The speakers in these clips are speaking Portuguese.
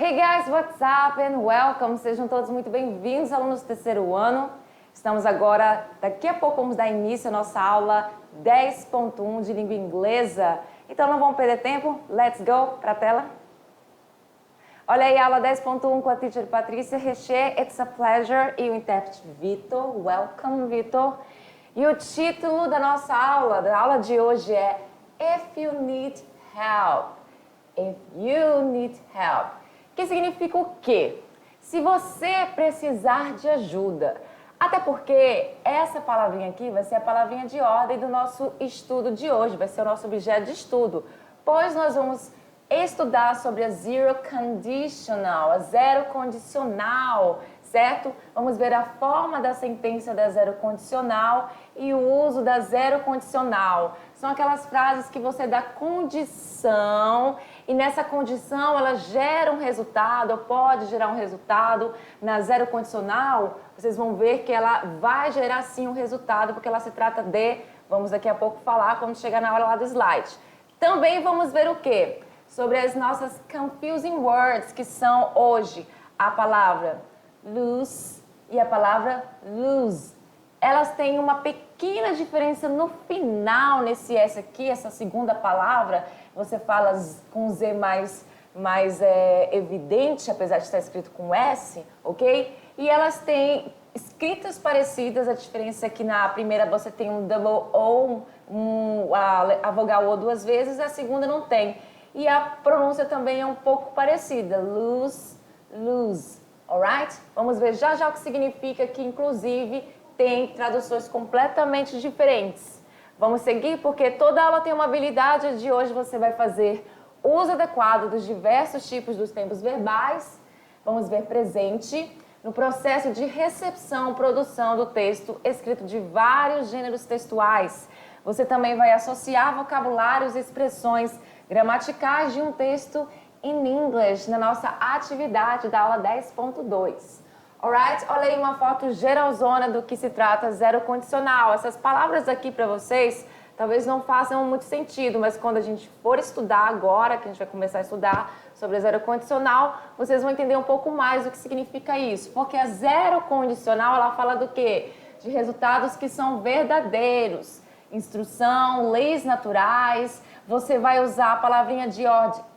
Hey guys, what's up and welcome! Sejam todos muito bem-vindos, alunos do terceiro ano. Estamos agora, daqui a pouco vamos dar início à nossa aula 10.1 de língua inglesa. Então não vamos perder tempo, let's go para a tela. Olha aí a aula 10.1 com a teacher Patrícia Recher, It's a Pleasure, e o intérprete Vitor. Welcome, Vitor. E o título da nossa aula, da aula de hoje é If You Need Help. If You Need Help. Que significa o quê? Se você precisar de ajuda. Até porque essa palavrinha aqui vai ser a palavrinha de ordem do nosso estudo de hoje, vai ser o nosso objeto de estudo, pois nós vamos estudar sobre a zero conditional, a zero condicional, certo? Vamos ver a forma da sentença da zero condicional e o uso da zero condicional. São aquelas frases que você dá condição e nessa condição ela gera um resultado, ou pode gerar um resultado. Na zero condicional, vocês vão ver que ela vai gerar sim um resultado, porque ela se trata de, vamos daqui a pouco falar quando chegar na hora lá do slide. Também vamos ver o quê? Sobre as nossas confusing words, que são hoje a palavra lose e a palavra lose. Elas têm uma pequena diferença no final, nesse S aqui, essa segunda palavra, você fala com Z mais evidente, apesar de estar escrito com S, ok? E elas têm escritas parecidas, a diferença é que na primeira você tem um double O, a vogal O duas vezes, a segunda não tem. E a pronúncia também é um pouco parecida, lose, lose, alright? Vamos ver já já o que significa, que inclusive tem traduções completamente diferentes. Vamos seguir porque toda aula tem uma habilidade, de hoje você vai fazer uso adequado dos diversos tipos dos tempos verbais. Vamos ver presente no processo de recepção, produção do texto escrito de vários gêneros textuais. Você também vai associar vocabulários e expressões gramaticais de um texto in English na nossa atividade da aula 10.2. Alright? Olha aí uma foto geralzona do que se trata zero condicional. Essas palavras aqui para vocês talvez não façam muito sentido, mas quando a gente for estudar agora, que a gente vai começar a estudar sobre zero condicional, vocês vão entender um pouco mais o que significa isso. Porque a zero condicional, ela fala do quê? De resultados que são verdadeiros. Instrução, leis naturais. Você vai usar a palavrinha de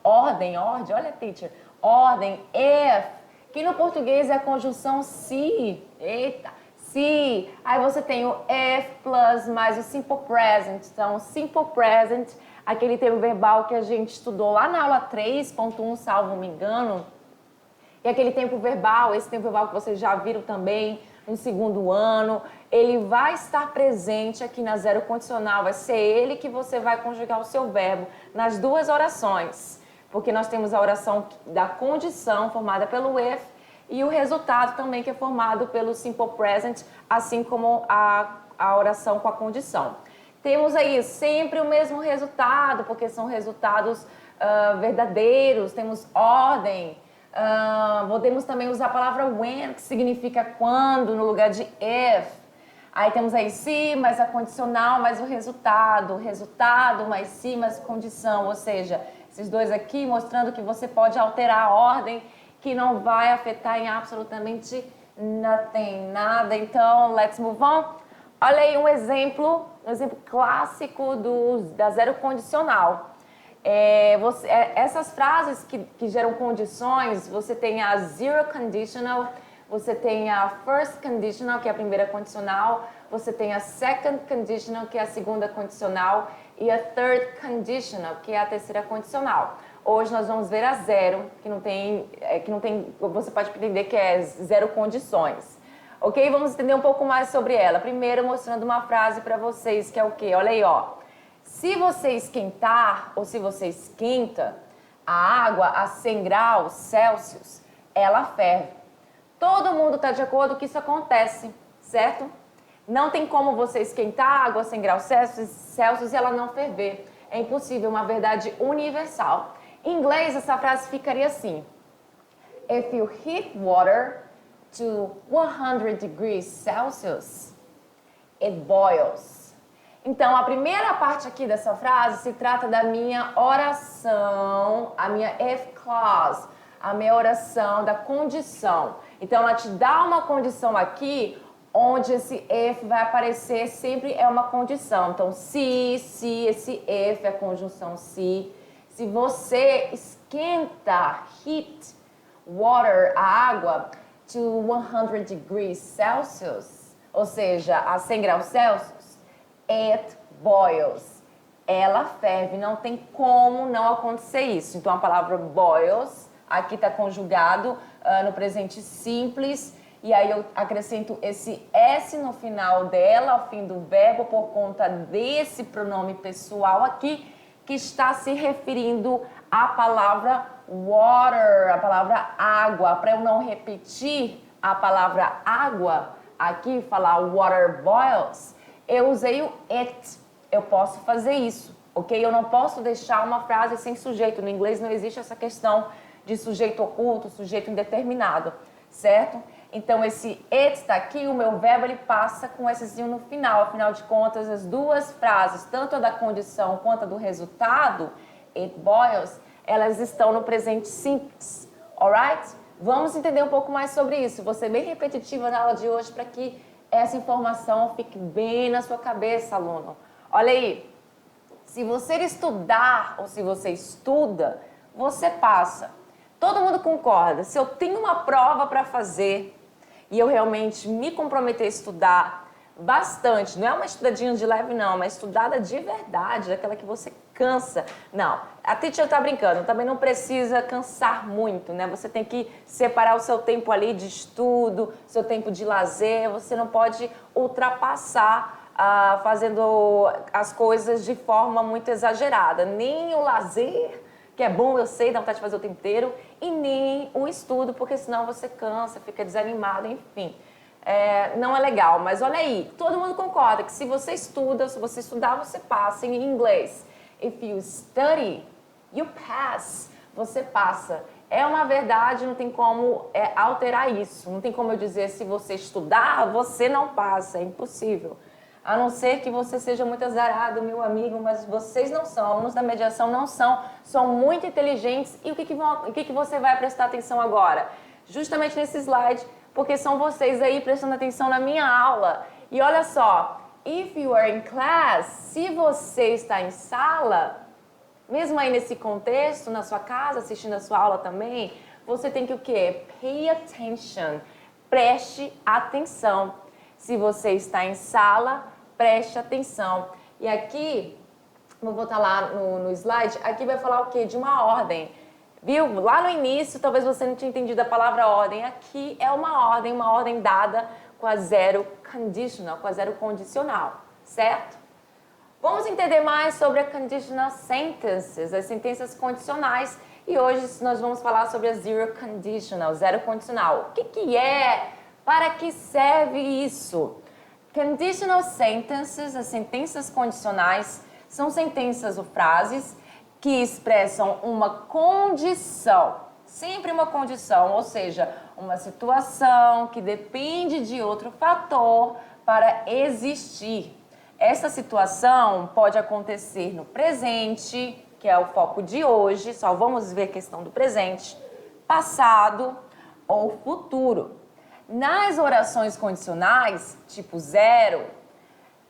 ordem, olha teacher, ordem, if, que no português é a conjunção se, se. Aí você tem o if plus mais o simple present. Então, simple present, aquele termo verbal que a gente estudou lá na aula 3.1, salvo me engano. E aquele tempo verbal, esse tempo verbal que vocês já viram também no segundo ano, ele vai estar presente aqui na zero condicional, vai ser ele que você vai conjugar o seu verbo nas duas orações, porque nós temos a oração da condição formada pelo if e o resultado também que é formado pelo simple present, assim como a oração com a condição. Temos aí sempre o mesmo resultado, porque são resultados verdadeiros, temos ordem. Podemos também usar a palavra when, que significa quando, no lugar de if. Aí temos aí se, mais a condicional, mais o resultado mais se, mais condição, ou seja, esses dois aqui mostrando que você pode alterar a ordem, que não vai afetar em absolutamente nada. Então, let's move on. Olha aí um exemplo clássico da zero condicional. Essas frases que geram condições, você tem a zero conditional, você tem a first conditional, que é a primeira condicional, você tem a second conditional, que é a segunda condicional, e a third conditional, que é a terceira condicional. Hoje nós vamos ver a zero, que não tem, você pode entender que é zero condições. Ok? Vamos entender um pouco mais sobre ela. Primeiro, mostrando uma frase para vocês, que é o quê? Olha aí, ó. Se você esquentar, ou se você esquenta a água a 100 graus Celsius, ela ferve. Todo mundo está de acordo que isso acontece, certo? Não tem como você esquentar a água a 100 graus Celsius e ela não ferver. É impossível, uma verdade universal. Em inglês, essa frase ficaria assim. If you heat water to 100 degrees Celsius, it boils. Então, a primeira parte aqui dessa frase se trata da minha oração, a minha if clause, a minha oração da condição. Então, ela te dá uma condição aqui, onde esse if vai aparecer sempre é uma condição. Então, se, esse if é a conjunção se. Se você esquenta, heat, water, a água, to 100 degrees Celsius, ou seja, a 100 graus Celsius, it boils. Ela ferve, não tem como não acontecer isso. Então, a palavra boils, aqui está conjugado no presente simples, e aí eu acrescento esse S no final dela, ao fim do verbo, por conta desse pronome pessoal aqui, que está se referindo à palavra water, a palavra água. Para eu não repetir a palavra água, aqui falar water boils, eu usei o it. Eu posso fazer isso, ok? Eu não posso deixar uma frase sem sujeito. No inglês não existe essa questão de sujeito oculto, sujeito indeterminado, certo? Então, esse it está aqui, o meu verbo ele passa com essezinho no final. Afinal de contas, as duas frases, tanto a da condição quanto a do resultado, it boils, elas estão no presente simples, alright? Vamos entender um pouco mais sobre isso. Vou ser bem repetitiva na aula de hoje para que essa informação fique bem na sua cabeça, aluno. Olha aí, se você estudar ou se você estuda, você passa. Todo mundo concorda. Se eu tenho uma prova para fazer e eu realmente me comprometer a estudar bastante, não é uma estudadinha de leve não, mas estudada de verdade, aquela que você cansa. Não, a teacher tá brincando, também não precisa cansar muito, né? Você tem que separar o seu tempo ali de estudo, seu tempo de lazer, você não pode ultrapassar fazendo as coisas de forma muito exagerada. Nem o lazer, que é bom, eu sei, dá vontade de fazer o tempo inteiro, e nem o estudo, porque senão você cansa, fica desanimado, enfim. Não é legal, mas olha aí, todo mundo concorda que se você estuda, se você estudar, você passa em inglês. If you study, you pass. Você passa. É uma verdade, não tem como alterar isso. Não tem como eu dizer, se você estudar, você não passa. É impossível. A não ser que você seja muito azarado, meu amigo, mas vocês não são, alunos da mediação não são muito inteligentes. E o que você vai prestar atenção agora? Justamente nesse slide, porque são vocês aí prestando atenção na minha aula. E olha só, if you are in class, se você está em sala, mesmo aí nesse contexto, na sua casa, assistindo a sua aula também, você tem que o quê? Pay attention, preste atenção. Se você está em sala, preste atenção. E aqui, vou botar lá no slide, aqui vai falar o quê? De uma ordem. Viu? Lá no início, talvez você não tinha entendido a palavra ordem. Aqui é uma ordem dada com a zero conditional, com a zero condicional, certo? Vamos entender mais sobre a conditional sentences, as sentenças condicionais. E hoje nós vamos falar sobre a zero conditional, zero condicional. O que é? Para que serve isso? Conditional sentences, as sentenças condicionais, são sentenças ou frases que expressam uma condição, sempre uma condição, ou seja, uma situação que depende de outro fator para existir. Essa situação pode acontecer no presente, que é o foco de hoje, só vamos ver a questão do presente, passado ou futuro. Nas orações condicionais, tipo zero,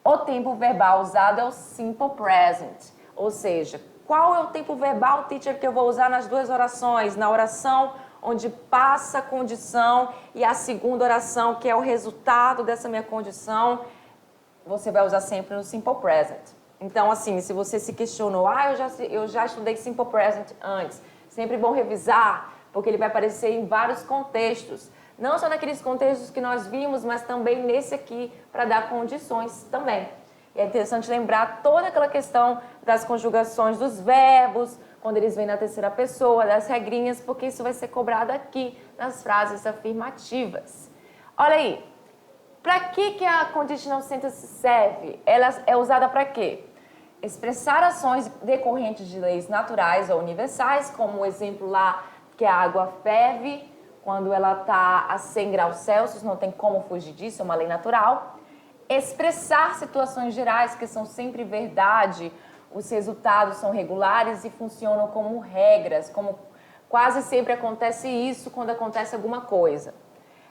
o tempo verbal usado é o simple present. Ou seja, qual é o tempo verbal, teacher, que eu vou usar nas duas orações? Na oração onde passa a condição e a segunda oração, que é o resultado dessa minha condição, você vai usar sempre no simple present. Então, assim, se você se questionou, eu já estudei simple present antes, sempre bom revisar, porque ele vai aparecer em vários contextos. Não só naqueles contextos que nós vimos, mas também nesse aqui, para dar condições também. E é interessante lembrar toda aquela questão das conjugações dos verbos, quando eles vêm na terceira pessoa, das regrinhas, porque isso vai ser cobrado aqui nas frases afirmativas. Olha aí, para que a conditional sentence serve? Ela é usada para quê? Expressar ações decorrentes de leis naturais ou universais, como o exemplo lá que a água ferve, quando ela está a 100 graus Celsius, não tem como fugir disso, é uma lei natural. Expressar situações gerais que são sempre verdade, os resultados são regulares e funcionam como regras, como Quase sempre acontece isso quando acontece alguma coisa.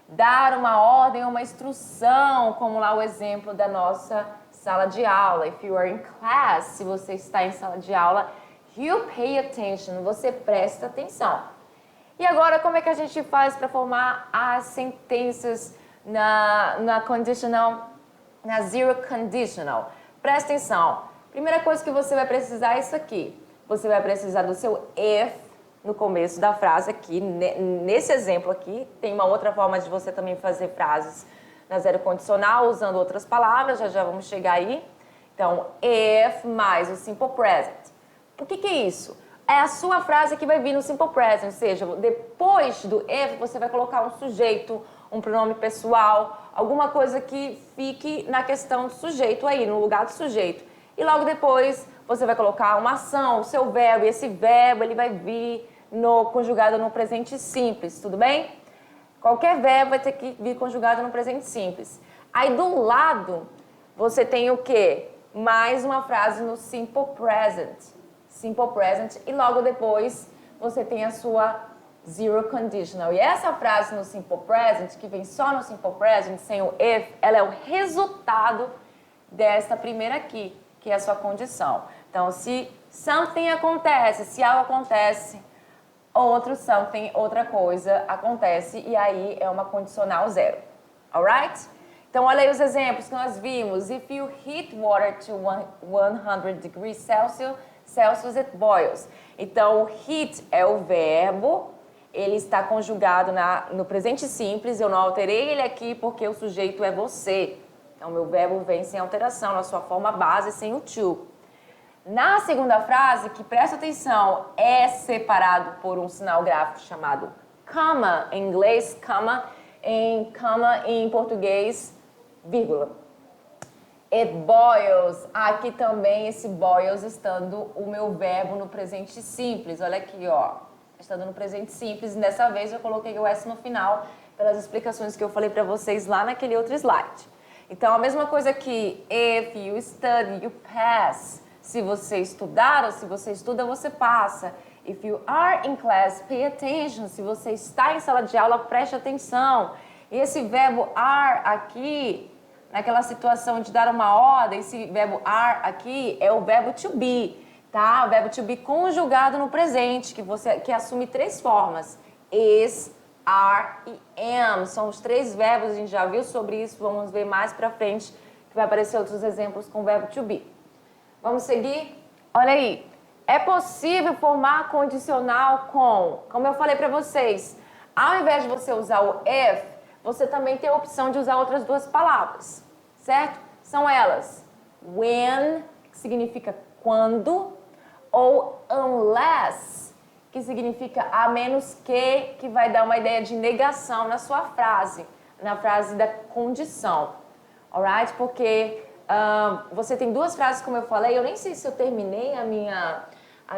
Dar uma ordem ou uma instrução, como lá o exemplo da nossa sala de aula. If you are in class, se você está em sala de aula, you pay attention, você presta atenção. E agora, como é que a gente faz para formar as sentenças na conditional, na zero conditional? Presta atenção. Primeira coisa que você vai precisar é isso aqui. Você vai precisar do seu if no começo da frase aqui. Nesse exemplo aqui, tem uma outra forma de você também fazer frases na zero condicional, usando outras palavras, já vamos chegar aí. Então, if mais o simple present. O que é isso? É a sua frase que vai vir no simple present, ou seja, depois do if você vai colocar um sujeito, um pronome pessoal, alguma coisa que fique na questão do sujeito aí, no lugar do sujeito. E logo depois você vai colocar uma ação, o seu verbo, e esse verbo ele vai vir conjugado no presente simples, tudo bem? Qualquer verbo vai ter que vir conjugado no presente simples. Aí do lado você tem o quê? Mais uma frase no simple present. Simple present, e logo depois você tem a sua zero conditional. E essa frase no simple present, que vem só no simple present, sem o if, ela é o resultado desta primeira aqui, que é a sua condição. Então, se something acontece, se algo acontece, outro something, outra coisa acontece, e aí é uma condicional zero. Alright? Então, olha aí os exemplos que nós vimos. If you heat water to 100 degrees Celsius, it boils. Então, o heat é o verbo, ele está conjugado no presente simples, eu não alterei ele aqui porque o sujeito é você. Então, meu verbo vem sem alteração, na sua forma base, sem o to. Na segunda frase, que presta atenção, é separado por um sinal gráfico chamado comma, em inglês, comma em português, vírgula. It boils, aqui também esse boils estando o meu verbo no presente simples, olha aqui, ó, estando no presente simples, e dessa vez eu coloquei o S no final, pelas explicações que eu falei para vocês lá naquele outro slide. Então, a mesma coisa aqui, if you study, you pass, se você estudar ou se você estuda, você passa. If you are in class, pay attention, se você está em sala de aula, preste atenção. E esse verbo are aqui, naquela situação de dar uma ordem, esse verbo are aqui é o verbo to be, tá? O verbo to be conjugado no presente, que assume três formas. Is, are e am. São os três verbos, a gente já viu sobre isso, vamos ver mais pra frente, que vai aparecer outros exemplos com o verbo to be. Vamos seguir? Olha aí. É possível formar condicional como eu falei pra vocês, ao invés de você usar o if, você também tem a opção de usar outras duas palavras, certo? São elas when, que significa quando, ou unless, que significa a menos que vai dar uma ideia de negação na sua frase, na frase da condição, alright? Porque você tem duas frases, como eu falei, eu nem sei se eu terminei a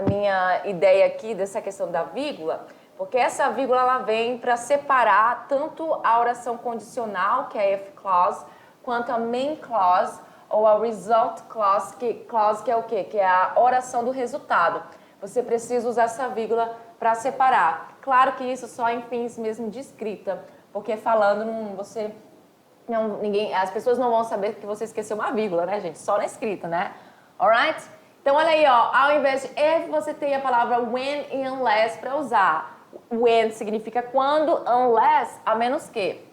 minha ideia aqui dessa questão da vírgula, porque essa vírgula ela vem para separar tanto a oração condicional, que é a if clause, quanto a main clause ou a result clause, que é o quê? Que é a oração do resultado. Você precisa usar essa vírgula para separar. Claro que isso só em fins mesmo de escrita, porque falando as pessoas não vão saber que você esqueceu uma vírgula, né, gente? Só na escrita, né? Alright? Então, olha aí, ó, ao invés de if, você tem a palavra when e unless para usar. When significa quando, unless, a menos que.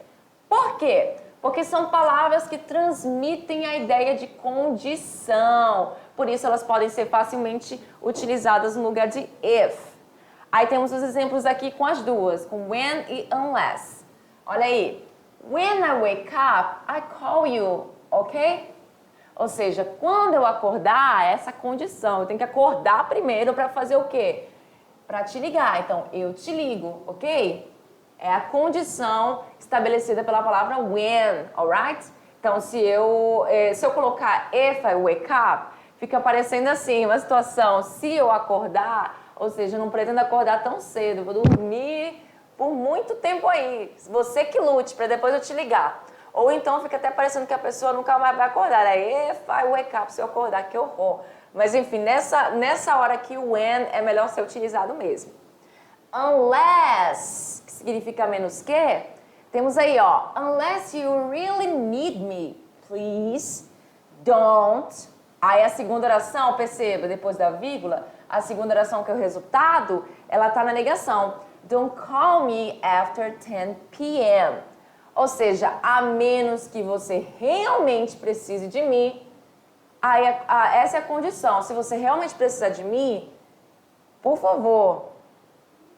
Por quê? Porque são palavras que transmitem a ideia de condição. Por isso, elas podem ser facilmente utilizadas no lugar de if. Aí temos os exemplos aqui com as duas, com when e unless. Olha aí. When I wake up, I call you, ok? Ou seja, quando eu acordar, essa condição. Eu tenho que acordar primeiro para fazer o quê? Para te ligar. Então, eu te ligo, ok? É a condição estabelecida pela palavra when, alright? Então, se eu colocar if I wake up, fica parecendo assim, uma situação, se eu acordar, ou seja, eu não pretendo acordar tão cedo, eu vou dormir por muito tempo aí. Você que lute para depois eu te ligar. Ou então fica até parecendo que a pessoa nunca mais vai acordar. É if I wake up, se eu acordar, que horror. Mas enfim, nessa hora aqui o when é melhor ser utilizado mesmo. unless, que significa menos que, temos aí, ó, unless you really need me, please, don't. Aí a segunda oração, perceba, depois da vírgula, a segunda oração que é o resultado, ela tá na negação. Don't call me after 10 p.m. Ou seja, a menos que você realmente precise de mim, aí essa é a condição. Se você realmente precisar de mim, por favor,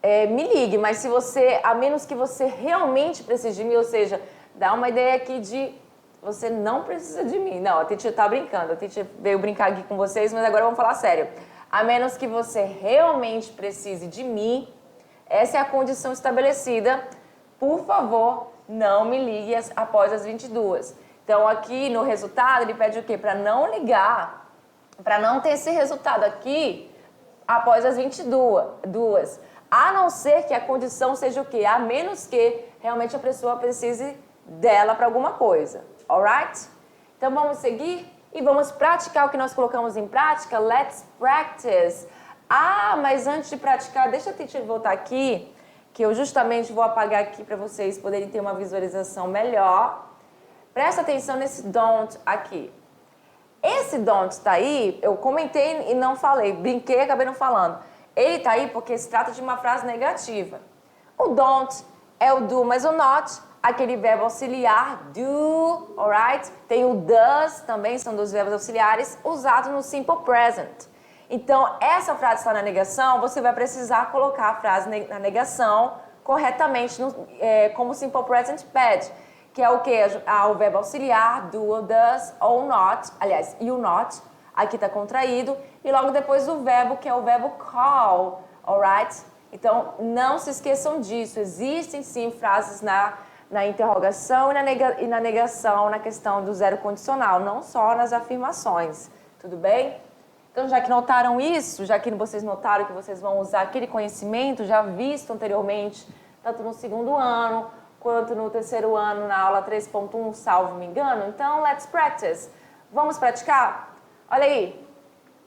me ligue. Mas se você, a menos que você realmente precise de mim, ou seja, dá uma ideia aqui de você não precisa de mim. Não, a teacher tá brincando. A teacher veio brincar aqui com vocês, mas agora vamos falar sério. A menos que você realmente precise de mim, essa é a condição estabelecida. Por favor, não me ligue após as 22. Então, aqui no resultado, ele pede o quê? Para não ligar, para não ter esse resultado aqui após as 22. A não ser que a condição seja o quê? A menos que realmente a pessoa precise dela para alguma coisa. Alright? Então, vamos seguir e vamos praticar o que nós colocamos em prática. Let's practice. Ah, mas antes de praticar, deixa a teacher voltar aqui, que eu justamente vou apagar aqui para vocês poderem ter uma visualização melhor. Presta atenção nesse don't aqui. Esse don't tá aí, eu comentei e não falei, brinquei e acabei não falando. Ele tá aí porque se trata de uma frase negativa. O don't é o do, mas o not, aquele verbo auxiliar, do, alright? Tem o does também, são dos verbos auxiliares, usados no simple present. Então, essa frase está na negação, você vai precisar colocar a frase na negação corretamente, como simple present pede, que é o quê? O verbo auxiliar, do, does, ou not, aliás, you not, aqui está contraído, e logo depois o verbo, que é o verbo call, alright? Então, não se esqueçam disso, existem sim frases na interrogação e na negação, na questão do zero condicional, não só nas afirmações, tudo bem? Então, já que notaram isso, já que vocês notaram que vocês vão usar aquele conhecimento já visto anteriormente, tanto no segundo ano, quanto no terceiro ano, na aula 3.1, salvo me engano, então, let's practice. Vamos praticar? Olha aí.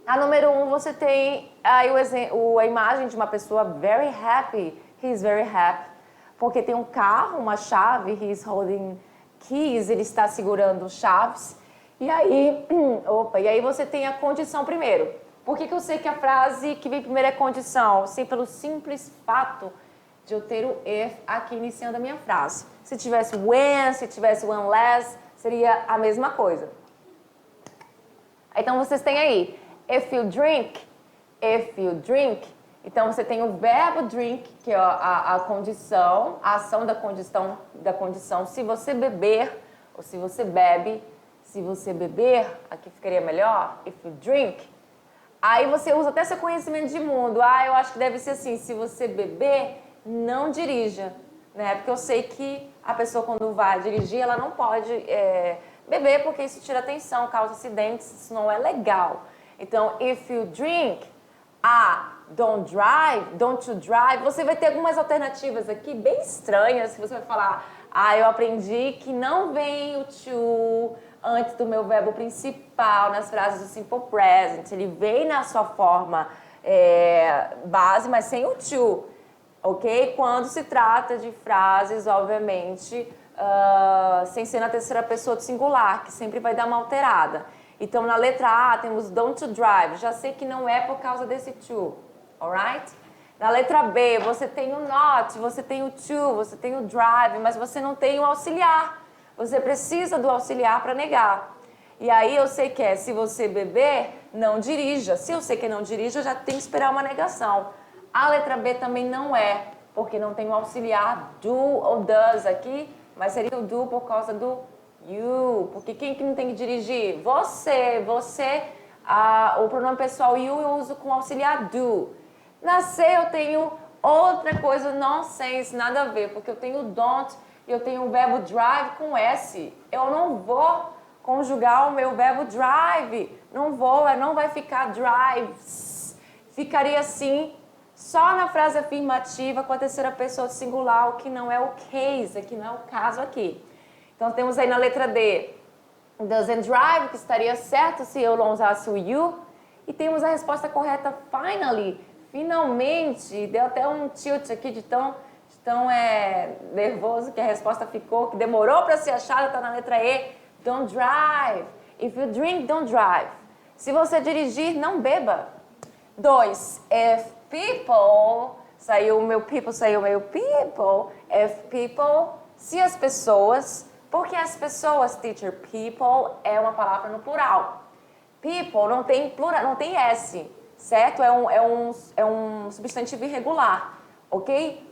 A número 1, você tem aí a imagem de uma pessoa very happy. He's very happy. Porque tem um carro, uma chave, he's holding keys, ele está segurando chaves. E aí, e aí você tem a condição primeiro. Por que eu sei que a frase que vem primeiro é condição? Sim, pelo simples fato de eu ter o if aqui iniciando a minha frase. Se tivesse when, se tivesse unless, seria a mesma coisa. Então vocês têm aí, if you drink. Então você tem o verbo drink, que é a condição, a ação da condição, se você beber, ou se você bebe. Se você beber, aqui ficaria melhor, if you drink. Aí você usa até seu conhecimento de mundo. Ah, eu acho que deve ser assim, se você beber, não dirija. Né? Porque eu sei que a pessoa quando vai dirigir, ela não pode beber, porque isso tira atenção, causa acidentes, isso não é legal. Então, if you drink, don't you drive. Você vai ter algumas alternativas aqui bem estranhas, que você vai falar, eu aprendi que não vem o to antes do meu verbo principal nas frases do simple present. Ele vem na sua forma base, mas sem o to, ok? Quando se trata de frases, obviamente, sem ser na terceira pessoa do singular, que sempre vai dar uma alterada. Então, na letra A, temos don't you drive. Já sei que não é por causa desse to, alright? Na letra B, você tem o not, você tem o to, você tem o drive, mas você não tem o auxiliar. Você precisa do auxiliar para negar. E aí eu sei que se você beber, não dirija. Se eu sei que não dirija, eu já tenho que esperar uma negação. A letra B também não é, porque não tem o auxiliar do ou does aqui, mas seria o do por causa do you. Porque quem que não tem que dirigir? Você. O pronome pessoal you eu uso com auxiliar do. Na C eu tenho outra coisa, nonsense, nada a ver, porque eu tenho don't e eu tenho o verbo drive com S. Eu não vou conjugar o meu verbo drive. Não vai ficar drives. Ficaria assim, só na frase afirmativa com a terceira pessoa singular, o que não é o case, que não é o caso aqui. Então temos aí na letra D, doesn't drive, que estaria certo se eu não usasse o you. E temos a resposta correta, finally. Finalmente, deu até um tilt aqui de tão nervoso que a resposta ficou, que demorou para ser achada, está na letra E. Don't drive. If you drink, don't drive. Se você dirigir, não beba. 2. If people, saiu o meu people. If people, se as pessoas, porque as pessoas, teacher, people é uma palavra no plural. People não tem plural, não tem S, certo? É um substantivo irregular, ok?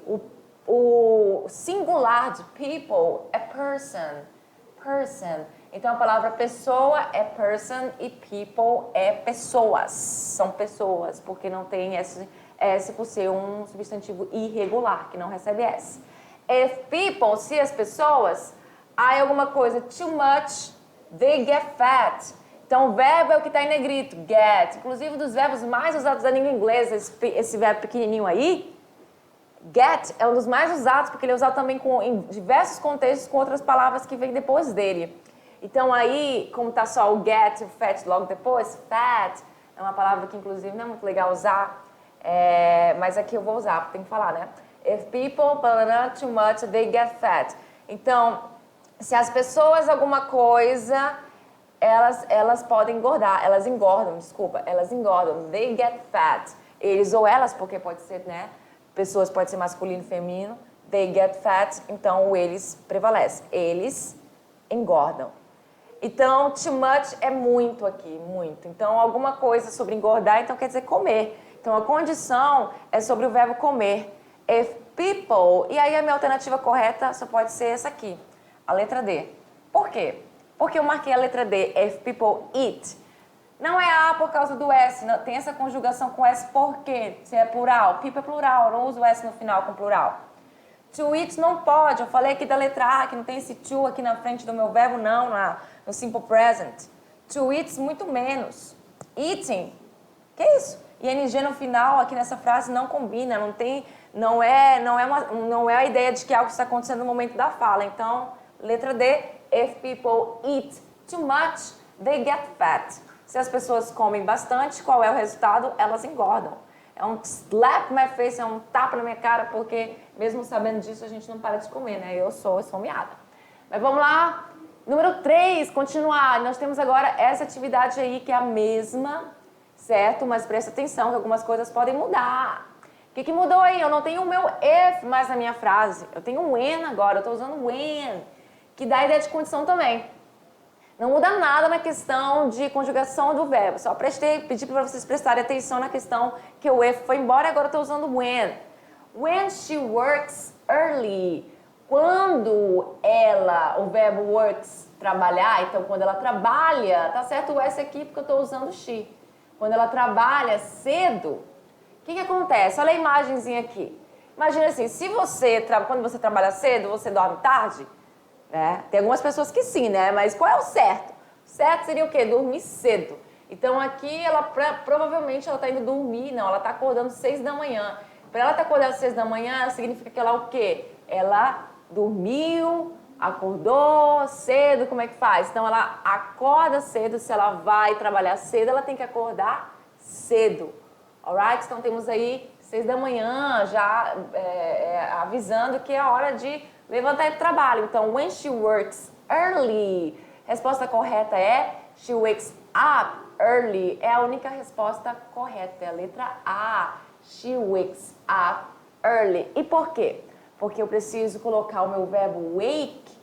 O singular de people é person. Então a palavra pessoa é person e people é pessoas. São pessoas, porque não tem S por ser um substantivo irregular, que não recebe S. If people, se as pessoas, há alguma coisa too much, they get fat. Então, o verbo é o que está em negrito, get. Inclusive, dos verbos mais usados da língua inglesa, esse verbo pequenininho aí, get é um dos mais usados, porque ele é usado também em diversos contextos com outras palavras que vêm depois dele. Então, aí, como está só o get e o fat logo depois, fat é uma palavra que, inclusive, não é muito legal usar, mas aqui eu vou usar, porque tem que falar, né? If people too much, they get fat. Então, se as pessoas alguma coisa... Elas podem engordar, elas engordam, they get fat. Eles ou elas, porque pode ser, né? Pessoas pode ser masculino e feminino, they get fat, então o eles prevalece. Eles engordam. Então, too much é muito aqui, muito. Então, alguma coisa sobre engordar, então quer dizer comer. Então, a condição é sobre o verbo comer. If people, e aí a minha alternativa correta só pode ser essa aqui, a letra D. Por quê? Porque eu marquei a letra D, if people eat. Não é A por causa do S, não, tem essa conjugação com S porque se é plural. People é plural, eu não uso o S no final com plural. To eat não pode, eu falei aqui da letra A, que não tem esse to aqui na frente do meu verbo, não, no simple present. To eat, muito menos. Eating, que isso? ING no final, aqui nessa frase, não combina, não é a ideia de que algo está acontecendo no momento da fala. Então, letra D, if people eat too much, they get fat. Se as pessoas comem bastante, qual é o resultado? Elas engordam. É um slap my face, é um tapa na minha cara, porque mesmo sabendo disso, a gente não para de comer, né? Eu sou esfomeada. Mas vamos lá. Número 3, continuar. Nós temos agora essa atividade aí que é a mesma, certo? Mas presta atenção que algumas coisas podem mudar. O que mudou aí? Eu não tenho o meu if mais na minha frase. Eu tenho um when agora, eu estou usando when, que dá a ideia de condição também. Não muda nada na questão de conjugação do verbo. Só pedi para vocês prestarem atenção na questão que o if foi embora e agora eu estou usando when. When she works early. Quando ela, o verbo works, trabalhar, então quando ela trabalha, tá certo o S aqui porque eu estou usando she. Quando ela trabalha cedo, o que acontece? Olha a imagenzinha aqui. Imagina assim, quando você trabalha cedo, você dorme tarde? Tem algumas pessoas que sim, né? Mas qual é o certo? O certo seria o quê? Dormir cedo. Então aqui, provavelmente ela está indo dormir, não, ela está acordando 6 da manhã. Para ela estar acordando 6 da manhã, significa que ela o quê? Ela dormiu, acordou cedo, como é que faz? Então ela acorda cedo, se ela vai trabalhar cedo, ela tem que acordar cedo. Alright? Então temos aí 6 da manhã, já avisando que é a hora de levantar para o trabalho. Então, when she works early. Resposta correta é she wakes up early. É a única resposta correta, é a letra A. She wakes up early. E por quê? Porque eu preciso colocar o meu verbo wake,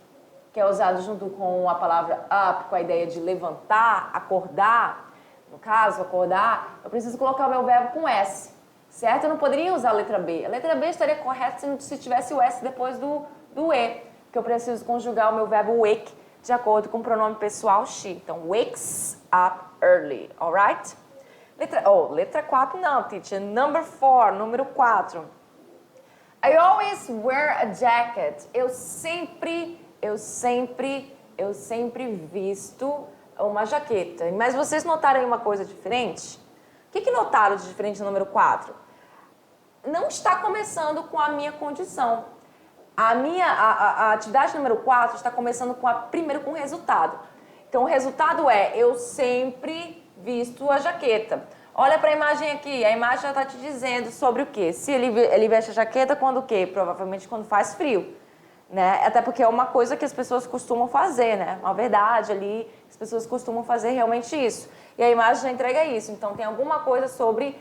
que é usado junto com a palavra up, com a ideia de levantar, acordar. No caso, acordar, eu preciso colocar o meu verbo com S, certo? Eu não poderia usar a letra B. A letra B estaria correta se tivesse o S depois do E, que eu preciso conjugar o meu verbo wake de acordo com o pronome pessoal she. Então, wakes up early, alright? Letra 4 não, teacher. Number 4, número 4. I always wear a jacket. Eu sempre visto uma jaqueta. Mas vocês notaram uma coisa diferente? O que notaram de diferente no número 4? Não está começando com a minha condição. A atividade número 4 está começando primeiro com o resultado. Então, o resultado é, eu sempre visto a jaqueta. Olha para a imagem aqui, a imagem já está te dizendo sobre o quê? Se ele veste a jaqueta quando o quê? Provavelmente quando faz frio, né? Até porque é uma coisa que as pessoas costumam fazer, né? Uma verdade ali, as pessoas costumam fazer realmente isso. E a imagem já entrega isso. Então tem alguma coisa sobre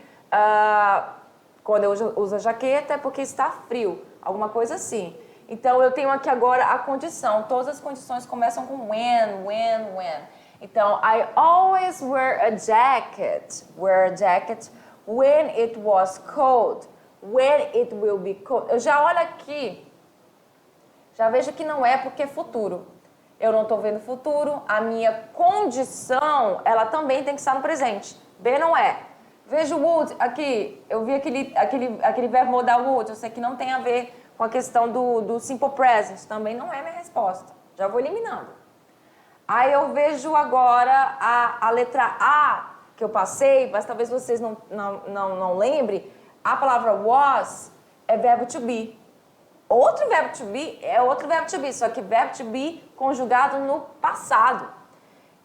quando eu uso a jaqueta é porque está frio, alguma coisa assim. Então eu tenho aqui agora a condição. Todas as condições começam com when. Então, I always wear a jacket when it was cold, when it will be cold. Eu já olho aqui, já vejo que não é porque é futuro. Eu não estou vendo futuro, a minha condição, ela também tem que estar no presente. B não é. Vejo would aqui, eu vi aquele verbo modal would, eu sei que não tem a ver com a questão do simple present, também não é minha resposta. Já vou eliminando. Aí eu vejo agora a letra A que eu passei, mas talvez vocês não lembrem, a palavra was é verbo to be. Outro verbo to be é outro verbo to be, só que verbo to be conjugado no passado.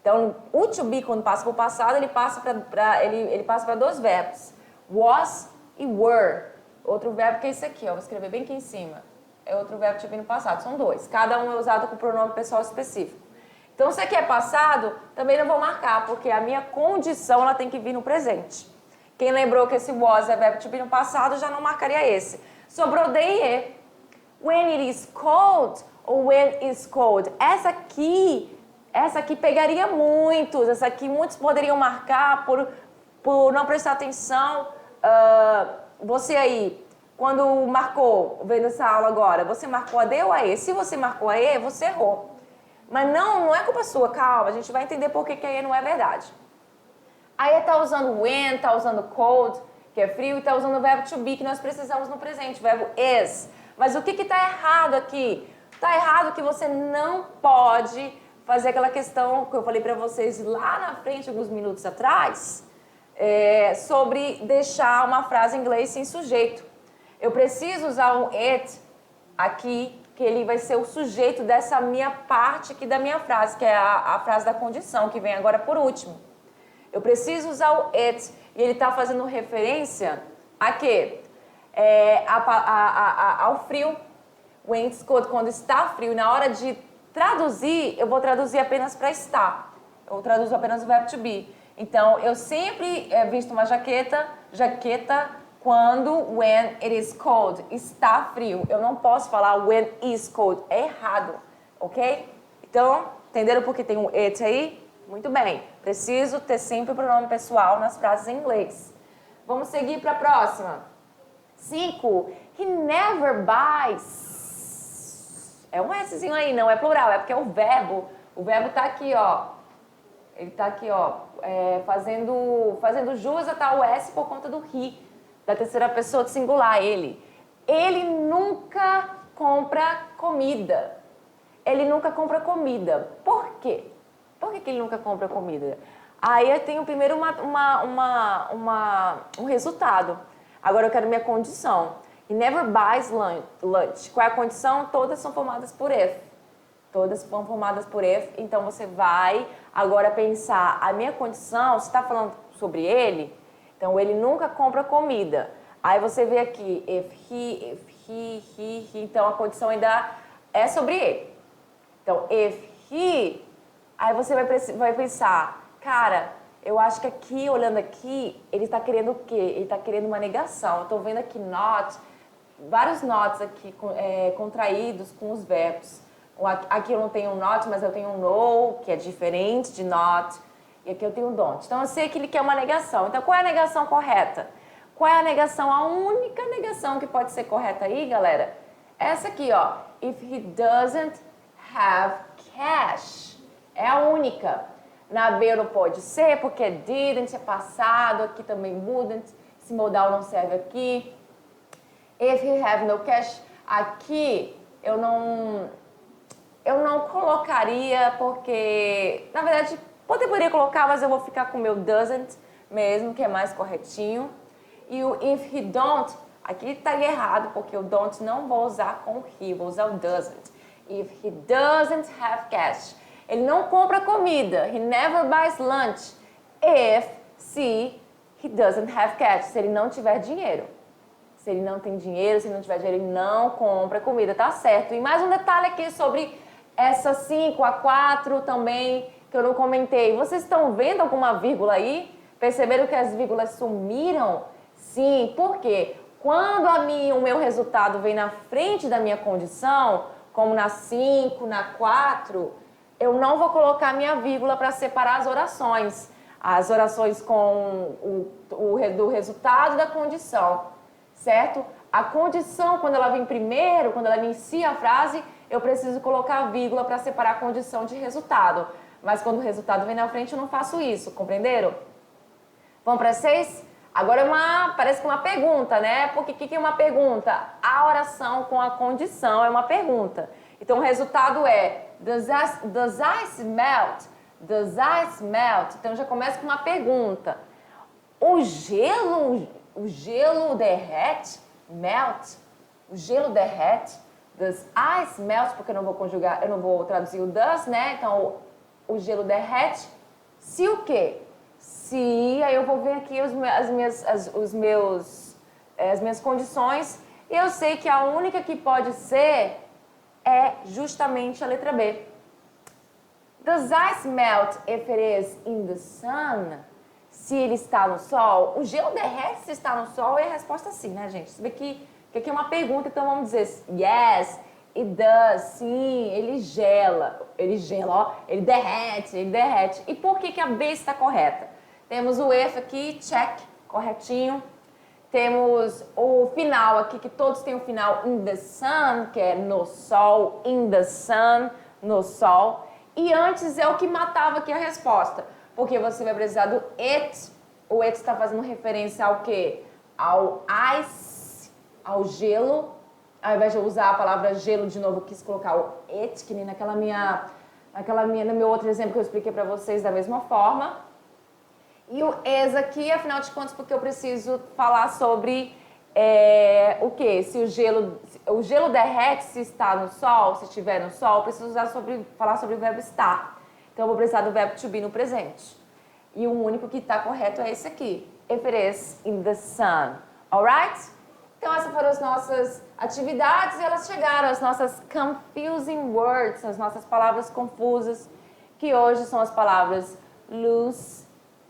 Então, o to be, quando passa para o passado, ele passa para dois verbos, was e were. Outro verbo que é esse aqui, ó, vou escrever bem aqui em cima. É outro verbo to be no passado, são dois. Cada um é usado com pronome pessoal específico. Então, se aqui é passado, também não vou marcar, porque a minha condição ela tem que vir no presente. Quem lembrou que esse was é verbo to be no passado, já não marcaria esse. Sobrou D e E. When it is cold ou when it's cold. Essa aqui pegaria muitos. Essa aqui muitos poderiam marcar por não prestar atenção. Você aí, quando marcou, vendo essa aula agora, você marcou a D ou a E? Se você marcou a E, você errou. Mas não é culpa sua, calma, a gente vai entender por que a E não é verdade. A E está usando when, está usando cold, que é frio, e está usando o verbo to be, que nós precisamos no presente, o verbo is. Mas o que está errado aqui? Está errado que você não pode fazer aquela questão que eu falei para vocês lá na frente, alguns minutos atrás, sobre deixar uma frase em inglês sem sujeito. Eu preciso usar um it aqui, que ele vai ser o sujeito dessa minha parte aqui da minha frase, que é a frase da condição, que vem agora por último. Eu preciso usar o it, e ele está fazendo referência a quê? Ao frio. When it's cold, quando está frio. Na hora de traduzir, eu vou traduzir apenas para estar. Eu traduzo apenas o verbo to be. Então, eu sempre visto uma jaqueta quando when it is cold, está frio. Eu não posso falar when is cold, é errado, ok? Então, entenderam por que tem um it aí? Muito bem, preciso ter sempre o pronome pessoal nas frases em inglês. Vamos seguir para a próxima. 5. He never buys. É um Szinho aí, não é plural, é porque é o verbo. O verbo está aqui, ó. Ele está aqui, ó, fazendo jus a tal S por conta do he, da terceira pessoa de singular, ele. Ele nunca compra comida. Ele nunca compra comida. Por quê? Por que ele nunca compra comida? Aí eu tenho primeiro um resultado. Agora eu quero minha condição. He never buys lunch. Qual é a condição? Todas são formadas por if. Todas são formadas por if. Então você vai agora pensar, a minha condição, você está falando sobre ele? Então ele nunca compra comida. Aí você vê aqui, if he. Então a condição ainda é sobre ele. Então, if he, aí você vai pensar, cara, eu acho que aqui, olhando aqui, ele está querendo o quê? Ele está querendo uma negação. Eu estou vendo aqui not, vários nots aqui contraídos com os verbos. Aqui eu não tenho um not, mas eu tenho um no, que é diferente de not. E aqui eu tenho um don't. Então eu sei que ele quer uma negação. Então qual é a negação correta? Qual é a negação? A única negação que pode ser correta aí, galera, essa aqui, ó. If he doesn't have cash. É a única. Na B não pode ser, porque didn't é passado, aqui também wouldn't. Esse modal não serve aqui. If he have no cash, aqui eu não colocaria, porque, na verdade, poderia colocar, mas eu vou ficar com o meu doesn't mesmo, que é mais corretinho. E o if he don't, aqui estaria errado, porque o don't não vou usar com he, vou usar o doesn't. If he doesn't have cash. Ele não compra comida. He never buys lunch. Se He doesn't have cash. Se ele não tiver dinheiro. Se ele não tem dinheiro, se ele não tiver dinheiro, ele não compra comida, tá certo. E mais um detalhe aqui sobre essa 5, a 4 também, que eu não comentei. Vocês estão vendo alguma vírgula aí? Perceberam que as vírgulas sumiram? Sim, por quê? Quando o meu resultado vem na frente da minha condição, como na 5, na 4, eu não vou colocar minha vírgula para separar as orações. As orações com do resultado da condição, certo? A condição, quando ela vem primeiro, quando ela inicia a frase, eu preciso colocar a vírgula para separar a condição de resultado. Mas quando o resultado vem na frente, eu não faço isso, compreenderam? Vamos para 6? Agora parece que é uma pergunta, né? Porque o que é uma pergunta? A oração com a condição é uma pergunta. Então, o resultado é, does ice melt? Does ice melt? Então, já começa com uma pergunta. O gelo derrete? Melt? O gelo derrete? Does ice melt? Porque eu não vou conjugar, eu não vou traduzir o does, né? Então, o gelo derrete. Se o quê? Se, aí eu vou ver aqui as minhas condições, e eu sei que a única que pode ser é justamente a letra B. Does ice melt if it is in the sun? Se ele está no sol, o gelo derrete se está no sol, e a resposta é sim, né, gente? Você vê que aqui é uma pergunta, então vamos dizer yes, it does, sim, ele gela, ó, ele derrete. E por que a B está correta? Temos o if aqui, check, corretinho. Temos o final aqui, que todos têm o final in the sun, que é no sol, in the sun, no sol. E antes é o que matava aqui a resposta, porque você vai precisar do it. O it está fazendo referência ao quê? Ao ice, ao gelo. Ao invés de eu usar a palavra gelo de novo, eu quis colocar o it, que nem no meu outro exemplo que eu expliquei para vocês da mesma forma. E o is aqui, afinal de contas, porque eu preciso falar sobre o quê? Se o gelo derrete se está no sol, se estiver no sol, eu preciso falar sobre o verbo estar. Então, eu vou precisar do verbo to be no presente. E o único que está correto é esse aqui. If it is in the sun. Alright? Então, essas foram as nossas atividades e elas chegaram, as nossas confusing words, as nossas palavras confusas, que hoje são as palavras lose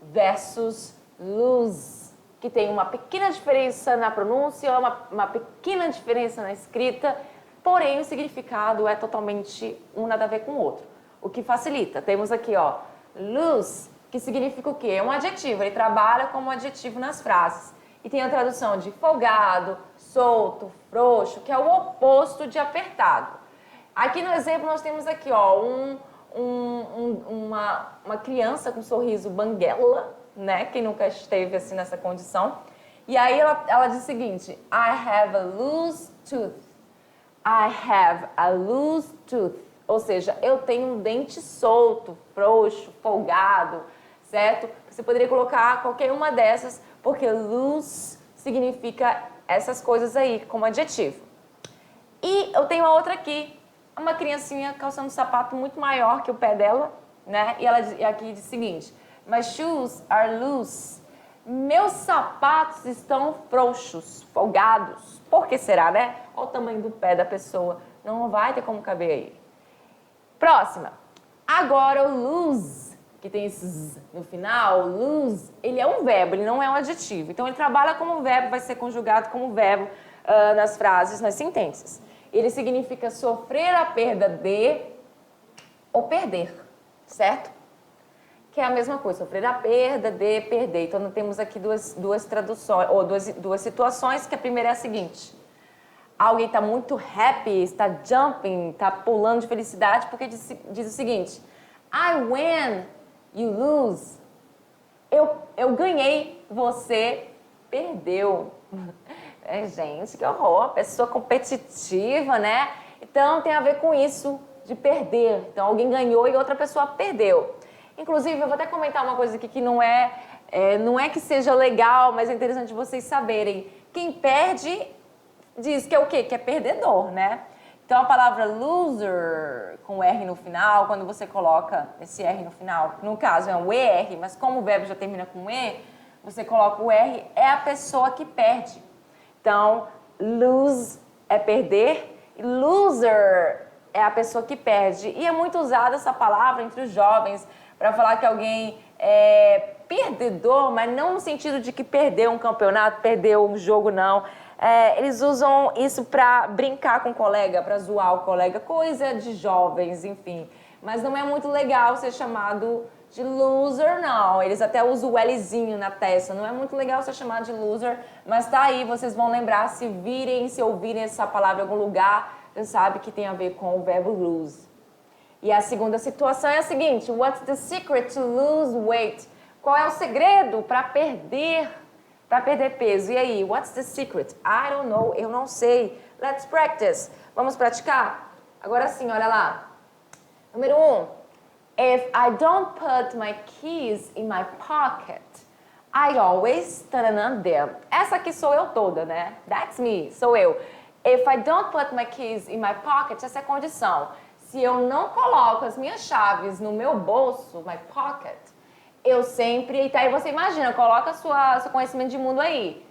versus lose, que tem uma pequena diferença na pronúncia, uma pequena diferença na escrita, porém o significado é totalmente um nada a ver com o outro, o que facilita. Temos aqui, ó, lose, que significa o quê? É um adjetivo, ele trabalha como adjetivo nas frases. E tem a tradução de folgado, solto, frouxo, que é o oposto de apertado. Aqui no exemplo nós temos aqui, ó, uma criança com um sorriso banguela, né? Quem nunca esteve assim nessa condição. E aí ela diz o seguinte: I have a loose tooth. I have a loose tooth. Ou seja, eu tenho um dente solto, frouxo, folgado, certo? Você poderia colocar qualquer uma dessas, porque loose significa essas coisas aí, como adjetivo. E eu tenho a outra aqui, uma criancinha calçando um sapato muito maior que o pé dela, né? E ela aqui diz o seguinte: My shoes are loose. Meus sapatos estão frouxos, folgados. Por que será, né? Olha o tamanho do pé da pessoa. Não vai ter como caber aí. Próxima. Agora o lose, que tem esse z no final, lose, ele é um verbo, ele não é um adjetivo. Então ele trabalha como verbo, vai ser conjugado como verbo nas frases, nas sentenças. Ele significa sofrer a perda de ou perder, certo? Que é a mesma coisa, sofrer a perda de perder. Então, nós temos aqui duas traduções, ou duas situações, que a primeira é a seguinte: alguém está muito happy, está jumping, está pulando de felicidade, porque diz o seguinte: I win, you lose. Eu ganhei, você perdeu. Gente, que horror, pessoa competitiva, né? Então, tem a ver com isso, de perder. Então, alguém ganhou e outra pessoa perdeu. Inclusive, eu vou até comentar uma coisa aqui que não é que seja legal, mas é interessante vocês saberem. Quem perde diz que é o quê? Que é perdedor, né? Então, a palavra loser, com R no final, quando você coloca esse R no final, no caso é um ER, mas como o verbo já termina com E, você coloca o R, é a pessoa que perde. Então, lose é perder e loser é a pessoa que perde. E é muito usada essa palavra entre os jovens para falar que alguém é perdedor, mas não no sentido de que perdeu um campeonato, perdeu um jogo, não. Eles usam isso para brincar com o colega, para zoar o colega, coisa de jovens, enfim. Mas não é muito legal ser chamado de loser, não. Eles até usam o Lzinho na testa. Não é muito legal ser chamado de loser, mas tá aí, vocês vão lembrar, se ouvirem essa palavra em algum lugar, você sabe que tem a ver com o verbo lose. E a segunda situação é a seguinte: what's the secret to lose weight? Qual é o segredo para perder peso? E aí, what's the secret? I don't know, eu não sei. Let's practice. Vamos praticar? Agora sim, olha lá. Número 1. If I don't put my keys in my pocket, I always taranã them. Essa aqui sou eu toda, né? That's me, sou eu. If I don't put my keys in my pocket, essa é a condição. Se eu não coloco as minhas chaves no meu bolso, my pocket, eu sempre... Então aí você imagina, coloca seu conhecimento de mundo aí.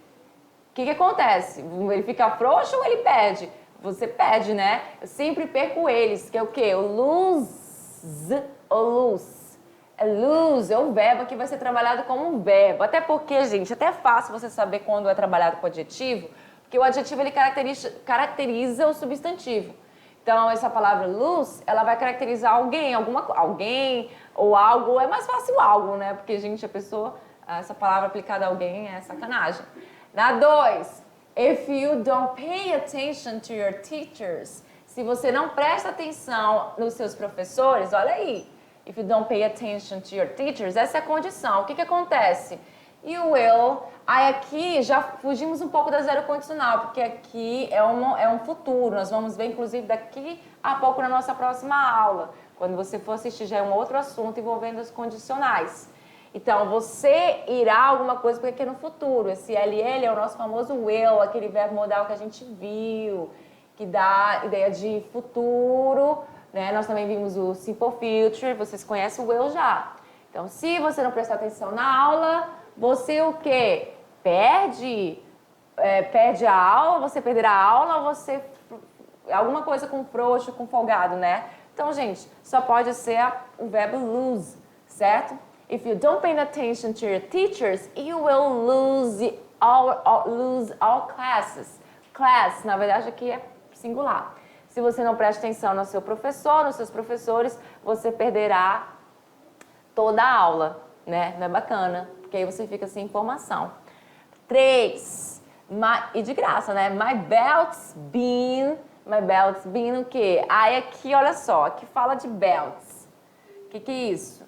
O que acontece? Ele fica frouxo ou ele perde? Você perde, né? Eu sempre perco eles, que é o quê? O lose, o lose. Lose é um verbo que vai ser trabalhado como um verbo. Até porque, gente, até é fácil você saber quando é trabalhado com adjetivo, porque o adjetivo ele caracteriza o substantivo. Então, essa palavra lose, ela vai caracterizar alguém ou algo. É mais fácil algo, né? Porque, gente, essa palavra aplicada a alguém é sacanagem. Na 2, if you don't pay attention to your teachers, se você não presta atenção nos seus professores, olha aí. If you don't pay attention to your teachers, essa é a condição. O que acontece? You will. Aí aqui já fugimos um pouco da zero condicional, porque aqui é um futuro. Nós vamos ver, inclusive, daqui a pouco na nossa próxima aula. Quando você for assistir, já é um outro assunto envolvendo os condicionais. Então, você irá alguma coisa, porque aqui é no futuro. Esse LL é o nosso famoso will, aquele verbo modal que a gente viu, que dá ideia de futuro, né? Nós também vimos o simple future, vocês conhecem o will já. Então, se você não prestar atenção na aula, você o quê? Perde a aula, você perderá a aula, ou você... Alguma coisa com frouxo, com folgado, né? Então, gente, só pode ser o verbo lose, certo? If you don't pay attention to your teachers, you will lose all classes. Class, na verdade, aqui é singular. Se você não presta atenção no seu professor, nos seus professores, você perderá toda a aula, né? Não é bacana, porque aí você fica sem informação. 3. E de graça, né? My belt's been o quê? Aí aqui, olha só, aqui fala de belts. O que é isso?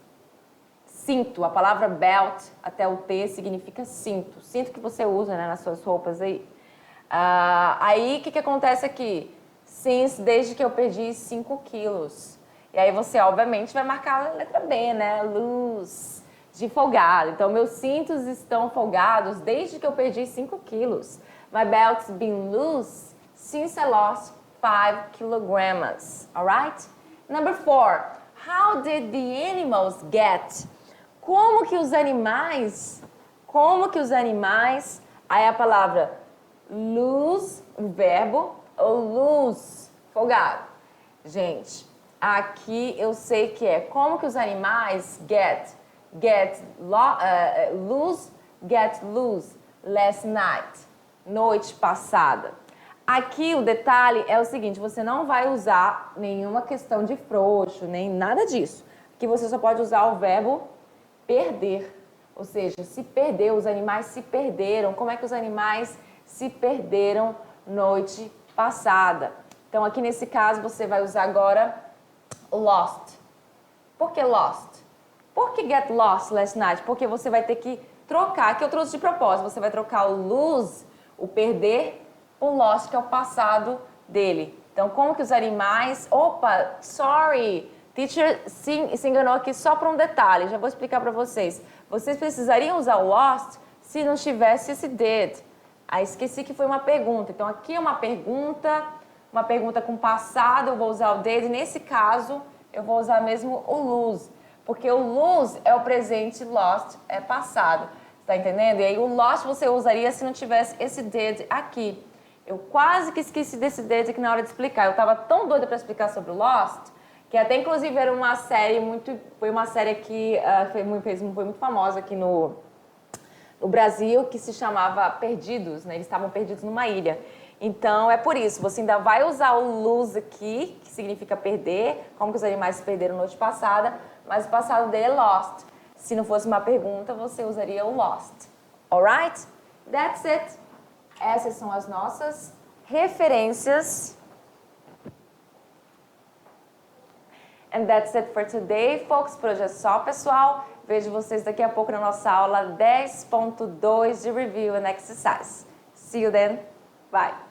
Cinto. A palavra belt, até o T, significa cinto. Cinto que você usa, né, nas suas roupas aí. Aí, o que acontece aqui? Since, desde que eu perdi 5 quilos. E aí você, obviamente, vai marcar a letra B, né? Lose, de folgado. Então, meus cintos estão folgados desde que eu perdi 5 quilos. My belt's been loose since I lost 5 kilograms. Alright? Number 4. How did the animals get? Como que os animais, aí a palavra lose, o verbo, ou lose, folgado. Gente, aqui eu sei que é como que os animais get loose last night, noite passada. Aqui o detalhe é o seguinte, você não vai usar nenhuma questão de frouxo, nem nada disso. Aqui você só pode usar o verbo perder, ou seja, se perdeu, os animais se perderam. Como é que os animais se perderam noite passada? Então, aqui nesse caso, você vai usar agora lost. Por que lost? Por que get lost last night? Porque você vai ter que trocar, que eu trouxe de propósito, você vai trocar o lose, o perder, o lost, que é o passado dele. Então, como que os animais... Opa, sorry! Teacher se enganou aqui só para um detalhe, já vou explicar para vocês. Vocês precisariam usar o lost se não tivesse esse did. Aí esqueci que foi uma pergunta. Então aqui é uma pergunta com passado, eu vou usar o did. Nesse caso, eu vou usar mesmo o lose. Porque o lose é o presente, lost é passado. Tá entendendo? E aí o lost você usaria se não tivesse esse did aqui. Eu quase que esqueci desse did aqui na hora de explicar. Eu tava tão doida para explicar sobre o lost, que até inclusive era uma série foi uma série que foi muito famosa aqui no Brasil, que se chamava Perdidos, né? Eles estavam perdidos numa ilha. Então, é por isso, você ainda vai usar o lose aqui, que significa perder, como que os animais se perderam noite passada, mas o passado dele é lost. Se não fosse uma pergunta, você usaria o lost. Alright? That's it. Essas são as nossas referências. And that's it for today, folks. Por hoje é só, pessoal. Vejo vocês daqui a pouco na nossa aula 10.2 de Review and Exercise. See you then. Bye.